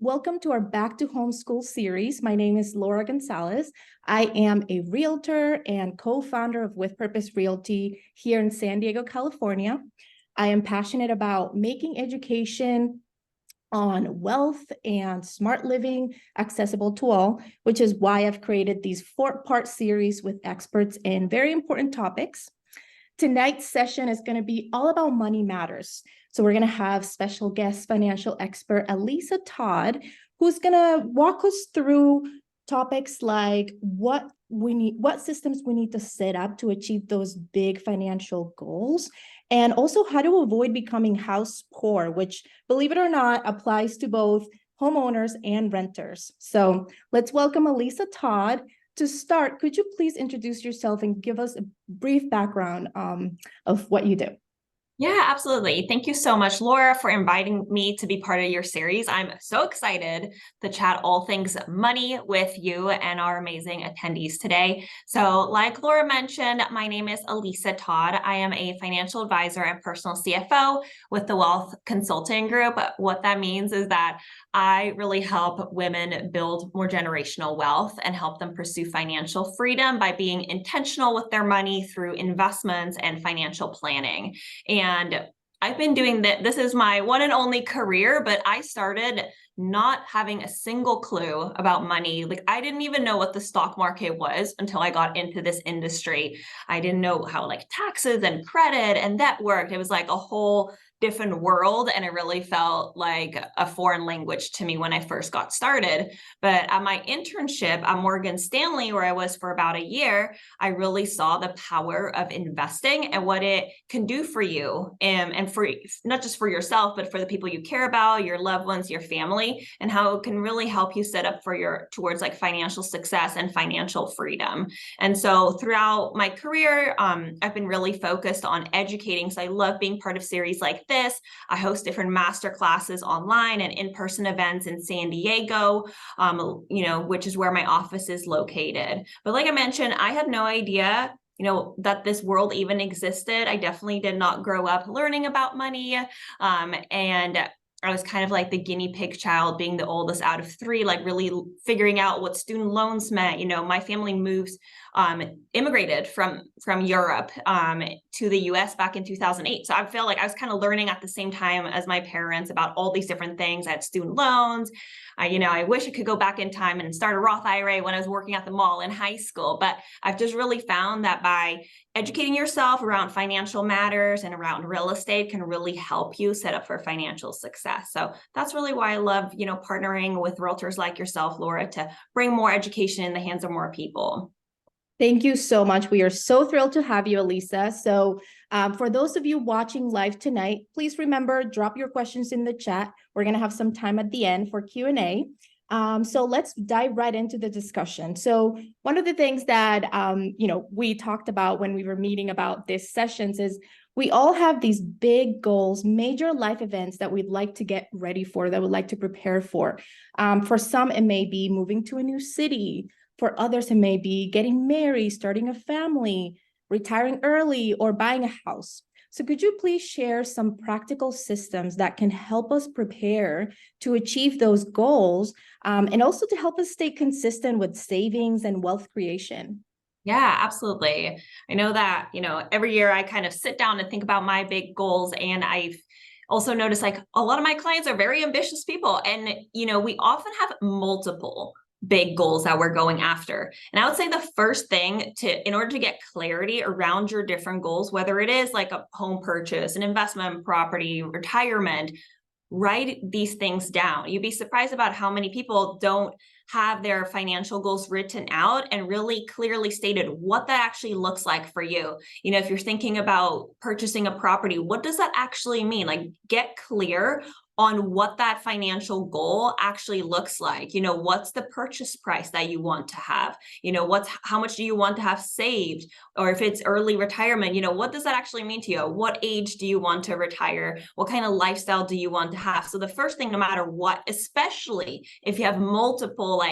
Welcome to our Back to Homeschool series. My name is Laura Gonzalez. I am a realtor and co-founder of With Purpose Realty here in San Diego, California. I am passionate about making education on wealth and smart living accessible to all, which is why I've created these 4-part series with experts in very important topics. Tonight's session is going to be all about money matters. So we're going to have special guest financial expert Alissa Todd, who's going to walk us through topics like what systems we need to set up to achieve those big financial goals, and also how to avoid becoming house poor, which, believe it or not, applies to both homeowners and renters. So let's welcome Alissa Todd. To start, could you please introduce yourself and give us a brief background of what you do? Yeah, absolutely. Thank you so much, Laura, for inviting me to be part of your series. I'm so excited to chat all things money with you and our amazing attendees today. So like Laura mentioned, my name is Alissa Todd. I am a financial advisor and personal CFO with the Wealth Consulting Group. What that means is that I really help women build more generational wealth and help them pursue financial freedom by being intentional with their money through investments and financial planning. And I've been doing that. This is my one and only career, but I started not having a single clue about money. Like, I didn't even know what the stock market was until I got into this industry. I didn't know how like taxes and credit and that worked. It was like a whole different world, and it really felt like a foreign language to me when I first got started. But at my internship at Morgan Stanley, where I was for about a year, I really saw the power of investing and what it can do for you, and for not just for yourself, but for the people you care about, your loved ones, your family, and how it can really help you set up for towards like financial success and financial freedom. And so throughout my career, I've been really focused on educating. So I love being part of series like this. I host different master classes online and in-person events in San Diego, which is where my office is located. But like I mentioned, I had no idea that this world even existed. I definitely did not grow up learning about money. And I was kind of like the guinea pig child, being the oldest out of 3, like really figuring out what student loans meant. My family immigrated from Europe to the US back in 2008. So I feel like I was kind of learning at the same time as my parents about all these different things. I had student loans. I wish I could go back in time and start a Roth IRA when I was working at the mall in high school. But I've just really found that by educating yourself around financial matters and around real estate can really help you set up for financial success. So that's really why I love, partnering with realtors like yourself, Laura, to bring more education in the hands of more people. Thank you so much. We are so thrilled to have you, Alissa. So for those of you watching live tonight, please remember, drop your questions in the chat. We're going to have some time at the end for Q&A. So let's dive right into the discussion. So one of the things that, we talked about when we were meeting about these sessions is we all have these big goals, major life events that we'd like to get ready for, that we'd like to prepare for. For some, it may be moving to a new city. For others, it may be getting married, starting a family, retiring early, or buying a house. So could you please share some practical systems that can help us prepare to achieve those goals, and also to help us stay consistent with savings and wealth creation? Yeah, absolutely. I know that, every year I kind of sit down and think about my big goals, and I've also noticed like a lot of my clients are very ambitious people, and, we often have multiple big goals that we're going after. And I would say the first thing in order to get clarity around your different goals, whether it is like a home purchase, an investment property, retirement, write these things down. You'd be surprised about how many people don't have their financial goals written out and really clearly stated what that actually looks like for you. If you're thinking about purchasing a property, what does that actually mean? Like, get clear on what that financial goal actually looks like. What's the purchase price that you want to have? How much do you want to have saved? Or if it's early retirement, what does that actually mean to you? What age do you want to retire? What kind of lifestyle do you want to have? So the first thing, no matter what, especially if you have multiple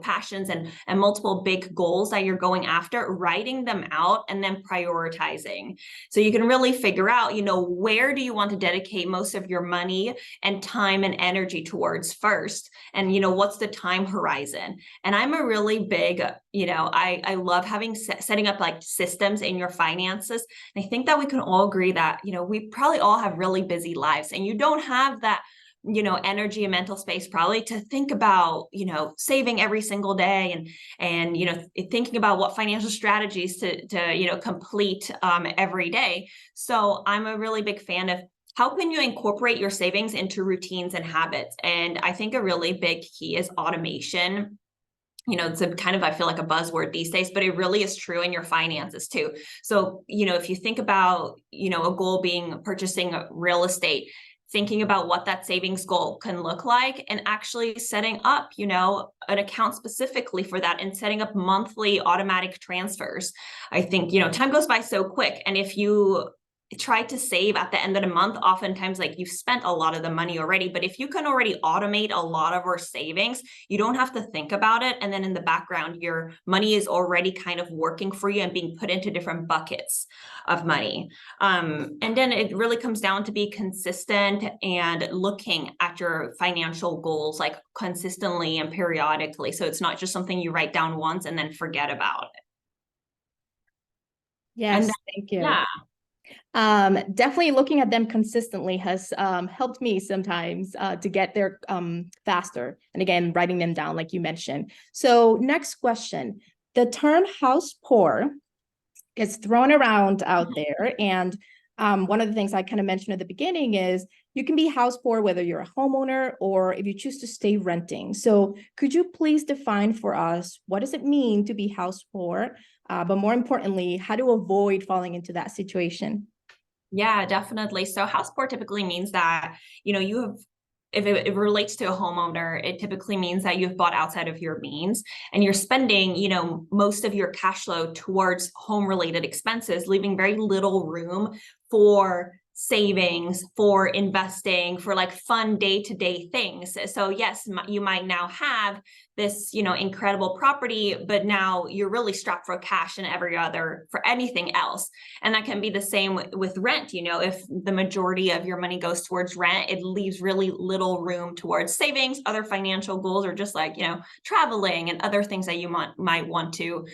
passions and multiple big goals that you're going after, writing them out and then prioritizing. So you can really figure out, where do you want to dedicate most of your money and time and energy towards first? And, what's the time horizon? And I'm a really big, I love having setting up like systems in your finances. And I think that we can all agree that, we probably all have really busy lives, and you don't have that energy and mental space probably to think about, saving every single day and, thinking about what financial strategies to complete every day. So I'm a really big fan of how can you incorporate your savings into routines and habits? And I think a really big key is automation. It's a kind of, I feel like, a buzzword these days, but it really is true in your finances too. So, if you think about, a goal being purchasing real estate, thinking about what that savings goal can look like and actually setting up, an account specifically for that and setting up monthly automatic transfers. I think, time goes by so quick. And if you try to save at the end of the month, oftentimes like you've spent a lot of the money already. But if you can already automate a lot of our savings, you don't have to think about it. And then in the background, your money is already kind of working for you and being put into different buckets of money. And then it really comes down to be consistent and looking at your financial goals like consistently and periodically. So it's not just something you write down once and then forget about it. Yes, thank you. Yeah. Definitely looking at them consistently has helped me sometimes to get there faster. And again, writing them down, like you mentioned. So next question. The term house poor is thrown around out there. And one of the things I kind of mentioned at the beginning is you can be house poor whether you're a homeowner or if you choose to stay renting. So could you please define for us, what does it mean to be house poor? But more importantly, how to avoid falling into that situation? Yeah, definitely. So house poor typically means that, you have, if it relates to a homeowner, it typically means that you've bought outside of your means and you're spending, most of your cash flow towards home related expenses, leaving very little room for savings, for investing, for like fun day-to-day things. So yes, you might now have this, incredible property, but now you're really strapped for cash and for anything else. And that can be the same with rent. If the majority of your money goes towards rent, it leaves really little room towards savings, other financial goals, or just like, traveling and other things that you might want to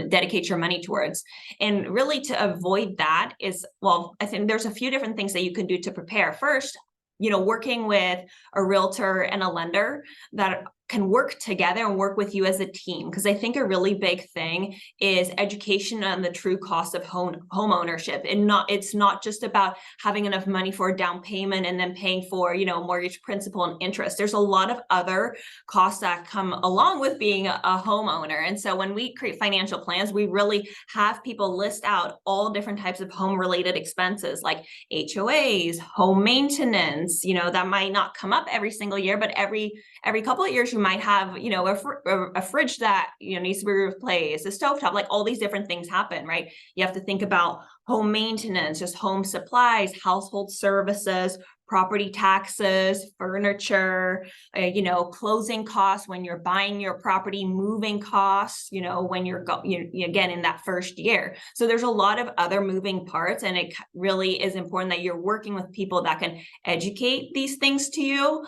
dedicate your money towards. And really to avoid that is, well, I think there's a few different things that you can do to prepare. First, working with a realtor and a lender that can work together and work with you as a team. Because I think a really big thing is education on the true cost of home ownership. And it's not just about having enough money for a down payment and then paying for, mortgage principal and interest. There's a lot of other costs that come along with being a homeowner. And so when we create financial plans, we really have people list out all different types of home related expenses like HOAs, home maintenance, that might not come up every single year, but every couple of years you might have, a fridge that, needs to be replaced, a stovetop, like all these different things happen, right? You have to think about home maintenance, just home supplies, household services, property taxes, furniture, closing costs when you're buying your property, moving costs, when you're again in that first year. So there's a lot of other moving parts, and it really is important that you're working with people that can educate these things to you.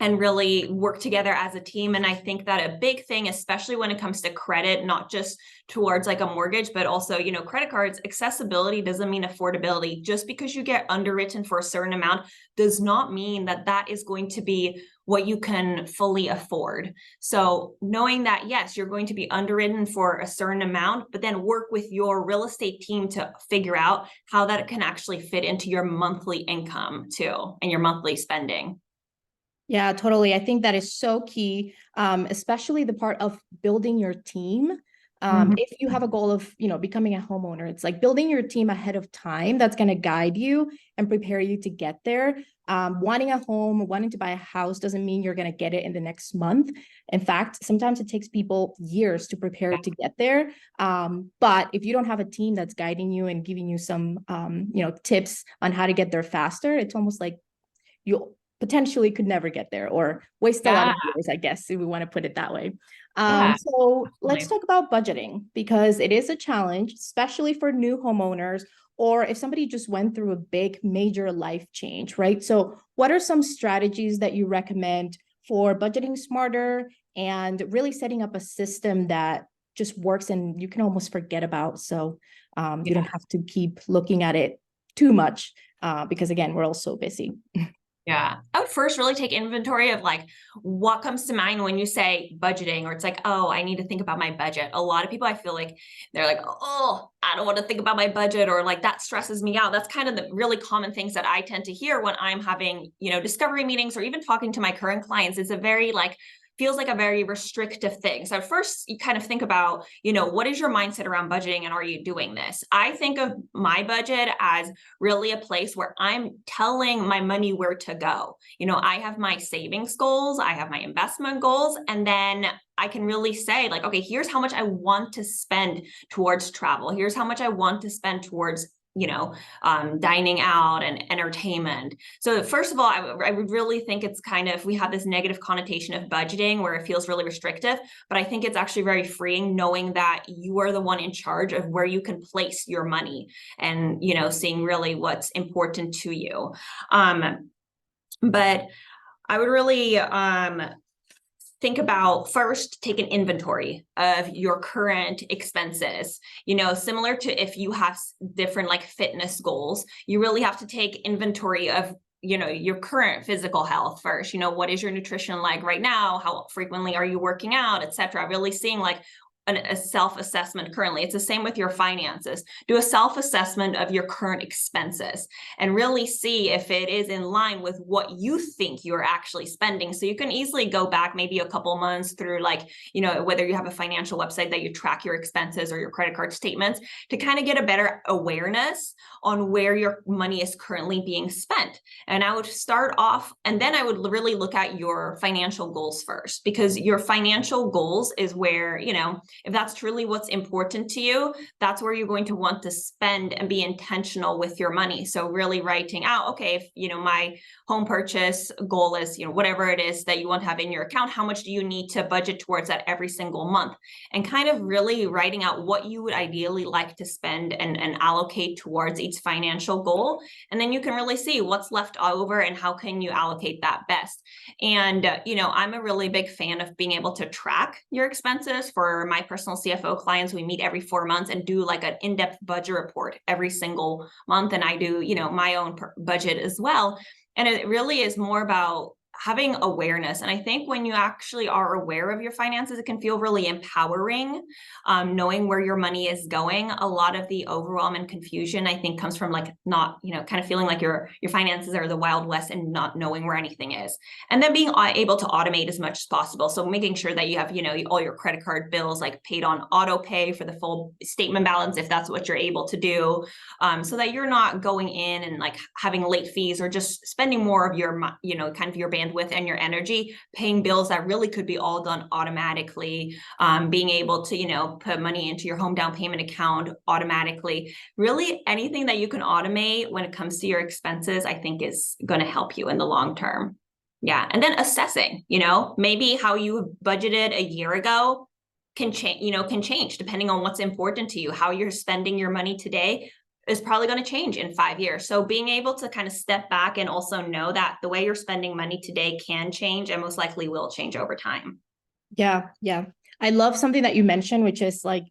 And really work together as a team. And I think that a big thing, especially when it comes to credit, not just towards like a mortgage, but also, credit cards, accessibility doesn't mean affordability. Just because you get underwritten for a certain amount does not mean that that is going to be what you can fully afford. So knowing that, yes, you're going to be underwritten for a certain amount, but then work with your real estate team to figure out how that can actually fit into your monthly income too, and your monthly spending. Yeah, totally. I think that is so key, especially the part of building your team. If you have a goal of, becoming a homeowner, it's like building your team ahead of time that's going to guide you and prepare you to get there. Wanting a home, wanting to buy a house doesn't mean you're going to get it in the next month. In fact, sometimes it takes people years to prepare to get there. But if you don't have a team that's guiding you and giving you some, tips on how to get there faster, it's almost like you potentially could never get there or waste a lot of years, I guess, if we want to put it that way. So let's talk about budgeting, because it is a challenge, especially for new homeowners or if somebody just went through a big major life change, right? So what are some strategies that you recommend for budgeting smarter and really setting up a system that just works and you can almost forget about? So you don't have to keep looking at it too much because again, we're all so busy. Yeah. I would first really take inventory of like what comes to mind when you say budgeting, or it's like, oh, I need to think about my budget. A lot of people, I feel like they're like, oh, I don't want to think about my budget, or like that stresses me out. That's kind of the really common things that I tend to hear when I'm having, discovery meetings or even talking to my current clients. It's a very like, feels like a very restrictive thing. So at first you kind of think about, what is your mindset around budgeting and are you doing this? I think of my budget as really a place where I'm telling my money where to go. I have my savings goals, I have my investment goals, and then I can really say like, okay, here's how much I want to spend towards travel. Here's how much I want to spend towards dining out and entertainment. So first of all, I would really think it's kind of, we have this negative connotation of budgeting where it feels really restrictive, but I think it's actually very freeing knowing that you are the one in charge of where you can place your money and, seeing really what's important to you. But I would really, think about first, take an inventory of your current expenses. Similar to if you have different like fitness goals, you really have to take inventory of your current physical health first. What is your nutrition like right now? How frequently are you working out, etc. Really seeing like a self-assessment currently. It's the same with your finances. Do a self-assessment of your current expenses and really see if it is in line with what you think you're actually spending. So you can easily go back maybe a couple months through like, whether you have a financial website that you track your expenses or your credit card statements to kind of get a better awareness on where your money is currently being spent. And I would start off, and then I would really look at your financial goals first, because your financial goals is where, if that's truly what's important to you, that's where you're going to want to spend and be intentional with your money. So really writing out, okay, if, my home purchase goal is, whatever it is that you want to have in your account, how much do you need to budget towards that every single month? And kind of really writing out what you would ideally like to spend and allocate towards each financial goal. And then you can really see what's left over and how can you allocate that best. And, I'm a really big fan of being able to track your expenses. For my personal CFO clients, we meet every 4 months and do like an in-depth budget report every single month. And I do, my own budget as well. And it really is more about having awareness. And I think when you actually are aware of your finances, it can feel really empowering, knowing where your money is going. A lot of the overwhelm and confusion, I think, comes from like not, kind of feeling like your finances are the Wild West and not knowing where anything is. And then being able to automate as much as possible. So making sure that you have, all your credit card bills like paid on auto pay for the full statement balance, if that's what you're able to do, so that you're not going in and like having late fees or just spending more of your, kind of your bandwidth and your energy, paying bills that really could be all done automatically, being able to, put money into your home down payment account automatically. Really anything that you can automate when it comes to your expenses, I think is going to help you in the long term. Yeah. And then assessing, maybe how you budgeted a year ago can change depending on what's important to you. How you're spending your money today is probably going to change in 5 years. So being able to kind of step back and also know that the way you're spending money today can change and most likely will change over time. Yeah. I love something that you mentioned, which is like,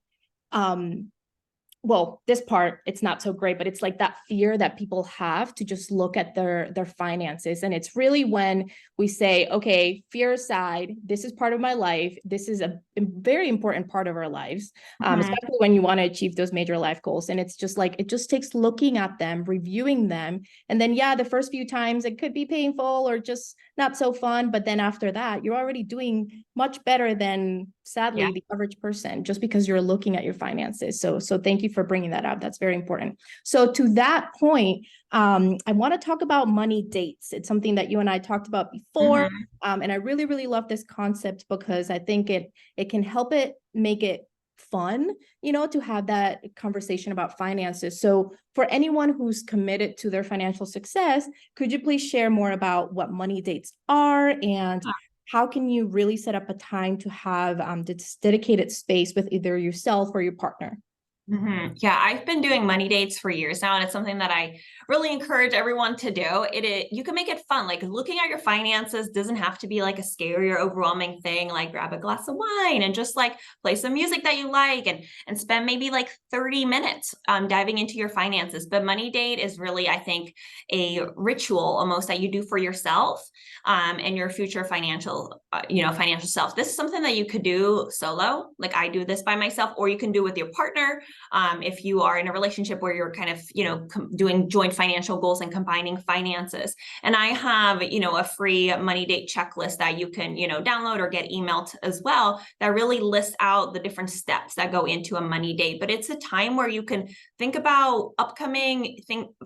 well, this part, it's not so great, but it's like that fear that people have to just look at their finances. And it's really when we say, okay, fear aside, this is part of my life. This is a very important part of our lives, especially when you want to achieve those major life goals. And it's just like, it just takes looking at them, reviewing them. And then, yeah, the first few times it could be painful or just not so fun. But then after that, you're already doing much better than, sadly, the average person, just because you're looking at your finances. So thank you for bringing that up. That's very important. So to that point, I want to talk about money dates. It's something that you and I talked about before. And I really, really love this concept because I think it can help it make it fun, to have that conversation about finances. So for anyone who's committed to their financial success, could you please share more about what money dates are and how can you really set up a time to have this dedicated space with either yourself or your partner? Yeah, I've been doing money dates for years now, and it's something that I really encourage everyone to do. You can make it fun. Like looking at your finances doesn't have to be like a scary or overwhelming thing. Like grab a glass of wine and just like play some music that you like and spend maybe like 30 minutes diving into your finances. But money date is really, I think, a ritual almost that you do for yourself and your future financial self. This is something that you could do solo. Like I do this by myself, or you can do with your partner if you are in a relationship where you're kind of, doing joint financial goals and combining finances. And I have, a free money date checklist that you can, download or get emailed as well that really lists out the different steps that go into a money date. But it's a time where you can think about upcoming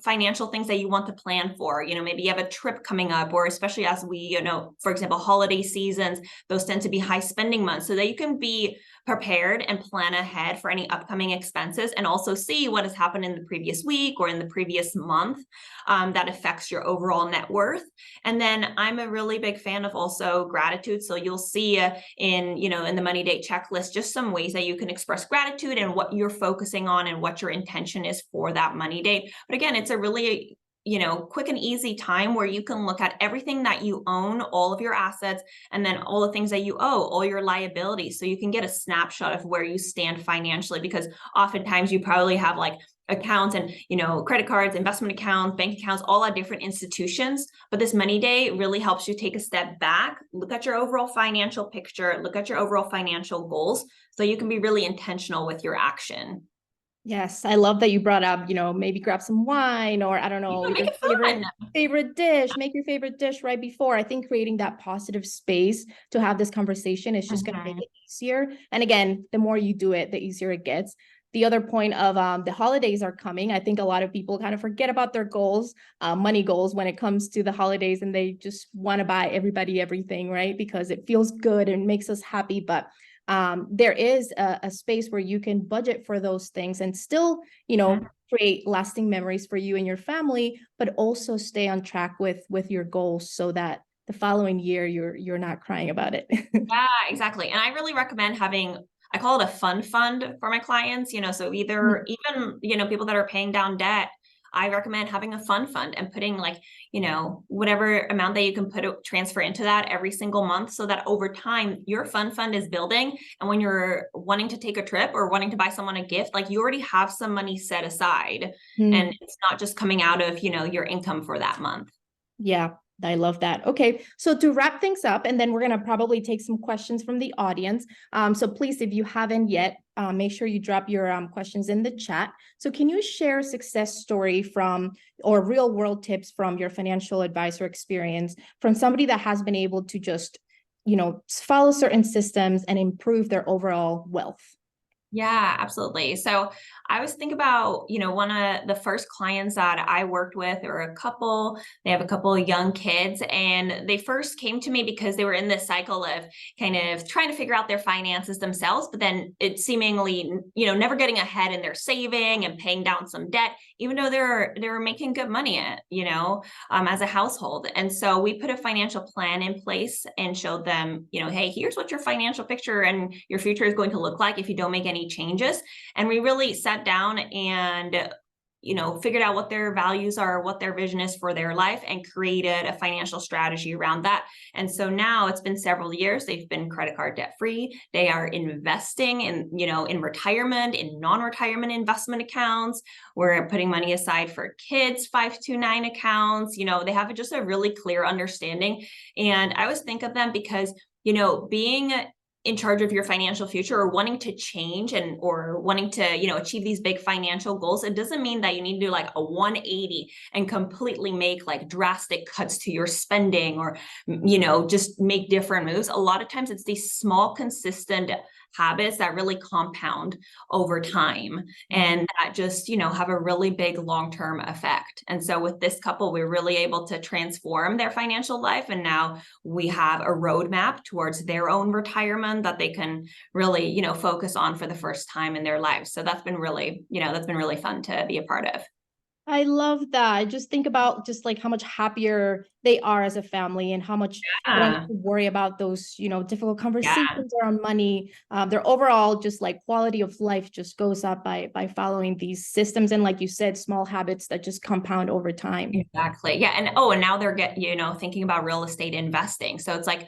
financial things that you want to plan for. Maybe you have a trip coming up, or especially as we, for example, holiday seasons, those tend to be high spending months, so that you can be prepared and plan ahead for any upcoming expenses, and also see what has happened in the previous week or in the previous month that affects your overall net worth. And then I'm a really big fan of also gratitude. So you'll see in the money date checklist, just some ways that you can express gratitude and what you're focusing on and what your intention is for that money date. But again, it's a really quick and easy time where you can look at everything that you own, all of your assets, and then all the things that you owe, all your liabilities. So you can get a snapshot of where you stand financially, because oftentimes you probably have like accounts and, credit cards, investment accounts, bank accounts, all at different institutions. But this money day really helps you take a step back, look at your overall financial picture, look at your overall financial goals, so you can be really intentional with your action. Yes, I love that you brought up, maybe grab some wine, or I don't know, Make your it fun. favorite dish, make your favorite dish right before. I think creating that positive space to have this conversation is just going to make it easier. And again, the more you do it, the easier it gets. The other point of the holidays are coming. I think a lot of people kind of forget about their goals, money goals, when it comes to the holidays, and they just want to buy everybody everything, right? Because it feels good and makes us happy. But there is a space where you can budget for those things and still, create lasting memories for you and your family, but also stay on track with your goals, so that the following year you're not crying about it. Yeah, exactly. And I really recommend having, I call it a fun fund for my clients, so either even, people that are paying down debt, I recommend having a fun fund and putting like, whatever amount that you can transfer into that every single month, so that over time your fun fund is building. And when you're wanting to take a trip or wanting to buy someone a gift, like you already have some money set aside, and it's not just coming out of, your income for that month. Yeah, I love that. Okay, so to wrap things up, and then we're going to probably take some questions from the audience. So please, if you haven't yet, make sure you drop your questions in the chat. So can you share a success story from, or real world tips from your financial advisor experience, from somebody that has been able to just, follow certain systems and improve their overall wealth? Yeah, absolutely. So I was thinking about, one of the first clients that I worked with, or a couple, they have a couple of young kids, and they first came to me because they were in this cycle of kind of trying to figure out their finances themselves, but then it seemingly, never getting ahead in their saving and paying down some debt, even though they're making good money as a household. And so we put a financial plan in place and showed them, hey, here's what your financial picture and your future is going to look like if you don't make any changes. And we really sat down and figured out what their values are, what their vision is for their life, and created a financial strategy around that. And so now it's been several years. They've been credit card debt free. They are investing in retirement, in non-retirement investment accounts. We're putting money aside for kids' 529 accounts. They have just a really clear understanding. And I always think of them because, being in charge of your financial future, or wanting to change or wanting to, achieve these big financial goals, it doesn't mean that you need to do like a 180 and completely make like drastic cuts to your spending, or, just make different moves. A lot of times it's these small, consistent habits that really compound over time, and that just, have a really big long-term effect. And so with this couple, we're really able to transform their financial life. And now we have a roadmap towards their own retirement that they can really, focus on for the first time in their lives. So that's been really, fun to be a part of. I love that. Just think about just like how much happier they are as a family and how much they don't have Yeah. to worry about those, difficult Yeah. conversations around money. Their overall just like quality of life just goes up by following these systems and like you said, small habits that just compound over time. Exactly. Yeah. And now they're thinking about real estate investing. So it's like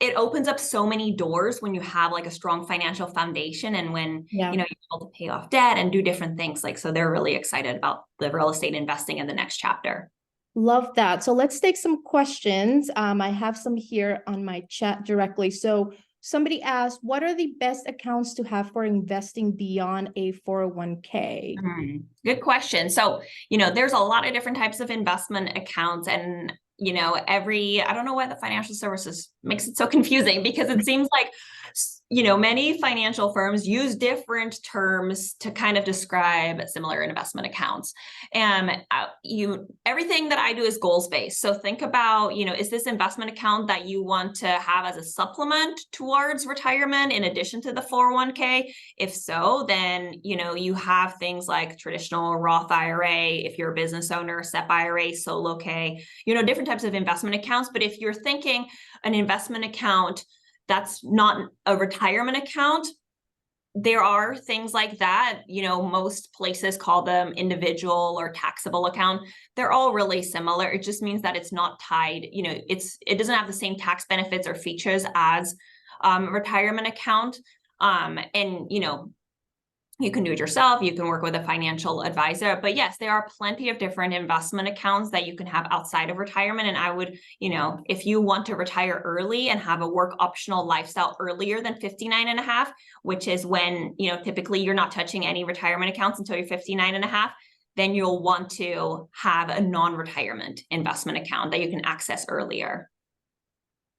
it opens up so many doors when you have like a strong financial foundation and when, Yeah. you're able to pay off debt and do different things. Like, so they're really excited about the real estate investing in the next chapter. Love that. So let's take some questions. I have some here on my chat directly. So somebody asked, what are the best accounts to have for investing beyond a 401k? Good question. So, there's a lot of different types of investment accounts and I don't know why the financial services makes it so confusing because it seems like, many financial firms use different terms to kind of describe similar investment accounts. And everything that I do is goals based. So think about, is this investment account that you want to have as a supplement towards retirement in addition to the 401k? If so, then, you have things like traditional Roth IRA, if you're a business owner, SEP IRA, solo K, different types of investment accounts. But if you're thinking an investment account that's not a retirement account, there are things like that. Most places call them individual or taxable account. They're all really similar. It just means that it's not tied, it doesn't have the same tax benefits or features as retirement account. And you can do it yourself. You can work with a financial advisor. But yes, there are plenty of different investment accounts that you can have outside of retirement. And I would, if you want to retire early and have a work optional lifestyle earlier than 59 and a half, which is when, typically you're not touching any retirement accounts until you're 59 and a half, then you'll want to have a non-retirement investment account that you can access earlier.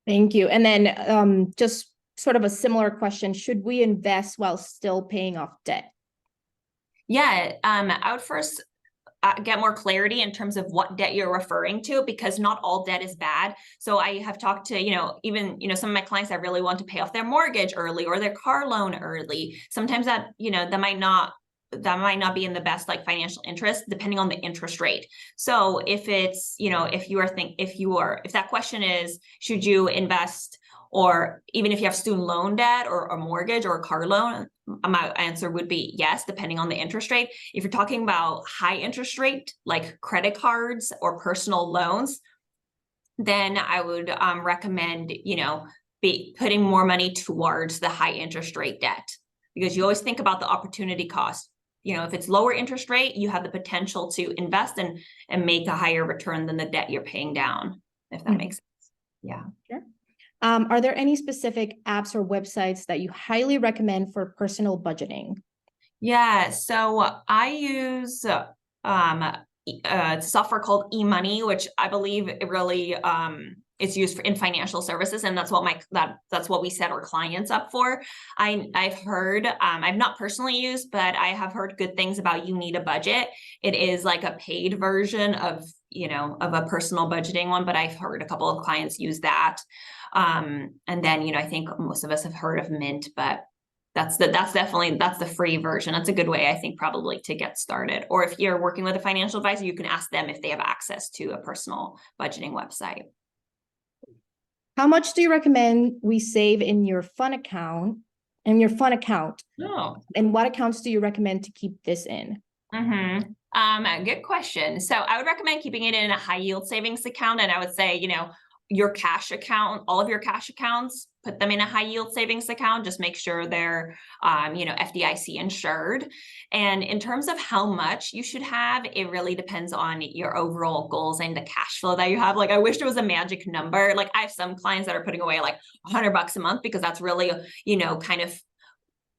Thank you. And then just sort of a similar question, should we invest while still paying off debt? Yeah, I would first get more clarity in terms of what debt you're referring to, because not all debt is bad. So I have talked to, even, some of my clients that really want to pay off their mortgage early or their car loan early. Sometimes that, that might not be in the best like financial interest depending on the interest rate. So if it's, if that question is, should you invest, or even if you have student loan debt or a mortgage or a car loan, my answer would be yes, depending on the interest rate. If you're talking about high interest rate, like credit cards or personal loans, then I would recommend, be putting more money towards the high interest rate debt, because you always think about the opportunity cost. If it's lower interest rate, you have the potential to invest and make a higher return than the debt you're paying down, if that makes sense. Yeah. Sure. Are there any specific apps or websites that you highly recommend for personal budgeting? Yeah, so I use software called eMoney, which I believe it really is used in financial services, and that's what we set our clients up for. I've heard, I've not personally used, but I have heard good things about You Need a Budget. It is like a paid version of a personal budgeting one, but I've heard a couple of clients use that. And then I think most of us have heard of Mint, but that's the free version. That's a good way, I think, probably to get started. Or if you're working with a financial advisor, you can ask them if they have access to a personal budgeting website. How much do you recommend we save in your fun account? Oh. And what accounts do you recommend to keep this in? Good question. So I would recommend keeping it in a high yield savings account. And I would say, your cash account, all of your cash accounts, put them in a high yield savings account. Just make sure they're, FDIC insured. And in terms of how much you should have, it really depends on your overall goals and the cash flow that you have. Like, I wish there was a magic number. Like, I have some clients that are putting away like $100 a month because that's really, kind of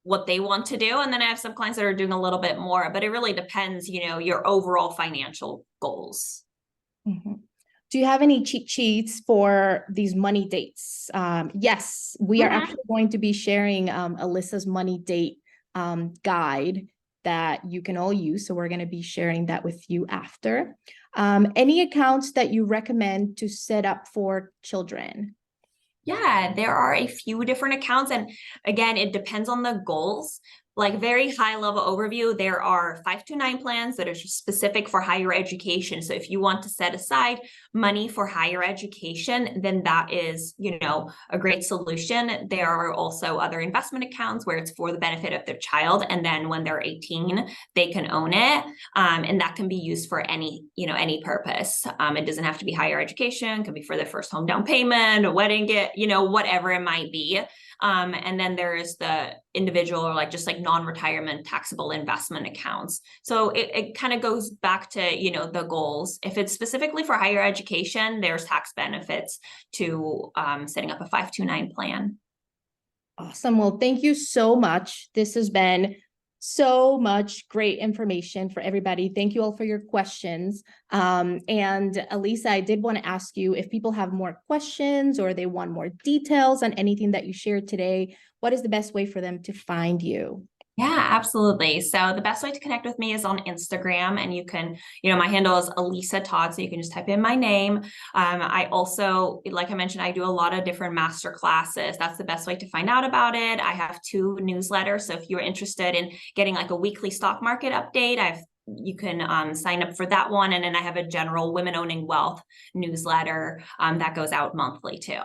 what they want to do. And then I have some clients that are doing a little bit more, but it really depends, your overall financial goals. Mm-hmm. Do you have any cheat sheets for these money dates? Yes, we are actually going to be sharing Alissa's money date guide that you can all use. So we're going to be sharing that with you after. Any accounts that you recommend to set up for children? Yeah, there are a few different accounts. And again, it depends on the goals. like very high level overview, there are 529 plans that are specific for higher education. So if you want to set aside money for higher education, then that is, a great solution. There are also other investment accounts where it's for the benefit of their child. And then when they're 18, they can own it. And that can be used for any purpose. It doesn't have to be higher education, it can be for their first home down payment, a wedding gift, whatever it might be. And then there's the individual or just like non-retirement taxable investment accounts. So it kind of goes back to, the goals. If it's specifically for higher education, there's tax benefits to setting up a 529 plan. Awesome. Well, thank you so much. This has been so much great information for everybody. Thank you all for your questions. And Alissa, I did want to ask you if people have more questions or they want more details on anything that you shared today, what is the best way for them to find you? Yeah, absolutely. So the best way to connect with me is on Instagram, and you can, my handle is Alissa Todd, so you can just type in my name. I also, like I mentioned, I do a lot of different master classes. That's the best way to find out about it. I have 2 newsletters, so if you're interested in getting like a weekly stock market update, you can sign up for that one, and then I have a general women owning wealth newsletter that goes out monthly too.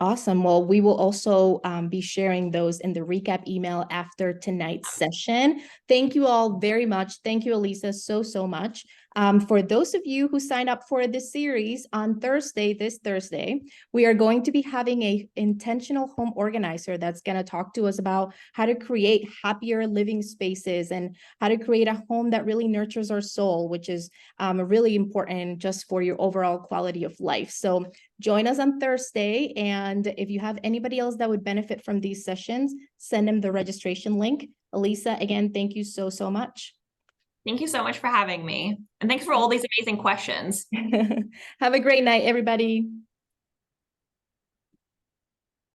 Awesome. Well, we will also be sharing those in the recap email after tonight's session. Thank you all very much. Thank you, Alissa, so much. For those of you who signed up for this series on this Thursday, we are going to be having a intentional home organizer that's going to talk to us about how to create happier living spaces and how to create a home that really nurtures our soul, which is really important just for your overall quality of life. So join us on Thursday. And if you have anybody else that would benefit from these sessions, send them the registration link. Alissa, again, thank you so much. Thank you so much for having me. And thanks for all these amazing questions. Have a great night, everybody.